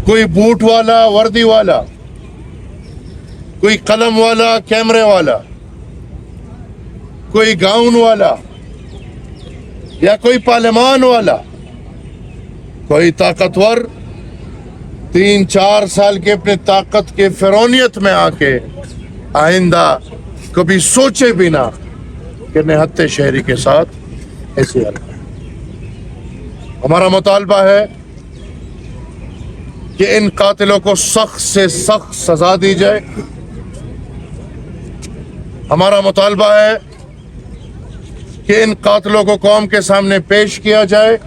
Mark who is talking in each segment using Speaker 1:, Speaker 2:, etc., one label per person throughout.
Speaker 1: کوئی بوٹ والا وردی والا، کوئی قلم والا کیمرے والا، کوئی گاؤن والا یا کوئی پارلیمان والا، کوئی طاقتور 3-4 سال کے اپنے طاقت کے فرعونیت میں آ کے آئندہ کبھی سوچے بھی نہ کہ نہت شہری کے ساتھ ایسے حرکت۔ ہمارا مطالبہ ہے کہ ان قاتلوں کو سخت سے سخت سزا دی جائے۔ ہمارا مطالبہ ہے کہ ان قاتلوں کو قوم کے سامنے پیش کیا جائے،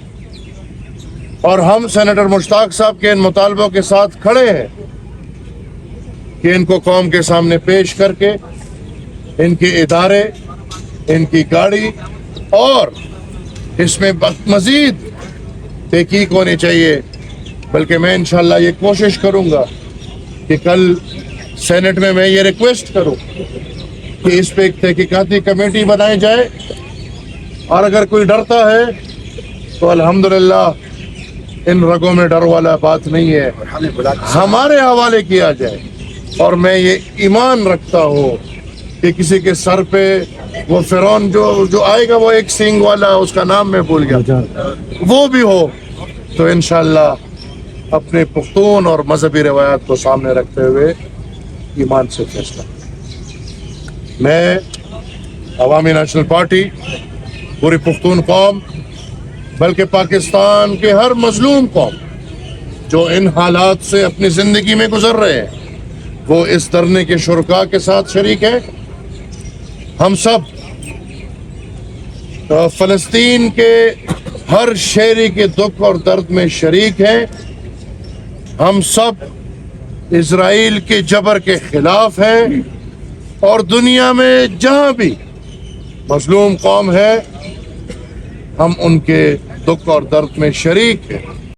Speaker 1: اور ہم سینیٹر مشتاق صاحب کے ان مطالبوں کے ساتھ کھڑے ہیں کہ ان کو قوم کے سامنے پیش کر کے ان کے ادارے، ان کی گاڑی، اور اس میں مزید تحقیق ہونی چاہیے۔ بلکہ میں انشاءاللہ یہ کوشش کروں گا کہ کل سینٹ میں یہ ریکویسٹ کروں کہ اس پہ ایک تحقیقاتی کمیٹی بنائی جائے، اور اگر کوئی ڈرتا ہے تو الحمدللہ ان رگوں میں ڈر والا بات نہیں ہے، ہمارے حوالے کیا جائے۔ اور میں یہ ایمان رکھتا ہوں کہ کسی کے سر پہ وہ فرعون جو آئے گا، وہ ایک سینگ والا، اس کا نام میں بھول گیا، وہ بھی ہو تو انشاءاللہ اپنے پختون اور مذہبی روایات کو سامنے رکھتے ہوئے ایمان سے فیصلہ۔ میں عوامی نیشنل پارٹی، پوری پختون قوم، بلکہ پاکستان کے ہر مظلوم قوم جو ان حالات سے اپنی زندگی میں گزر رہے ہیں، وہ اس دھرنے کے شرکاء کے ساتھ شریک ہیں۔ ہم سب فلسطین کے ہر شہری کے دکھ اور درد میں شریک ہیں۔ ہم سب اسرائیل کے جبر کے خلاف ہیں، اور دنیا میں جہاں بھی مظلوم قوم ہے، ہم ان کے دکھ اور درد میں شریک ہیں۔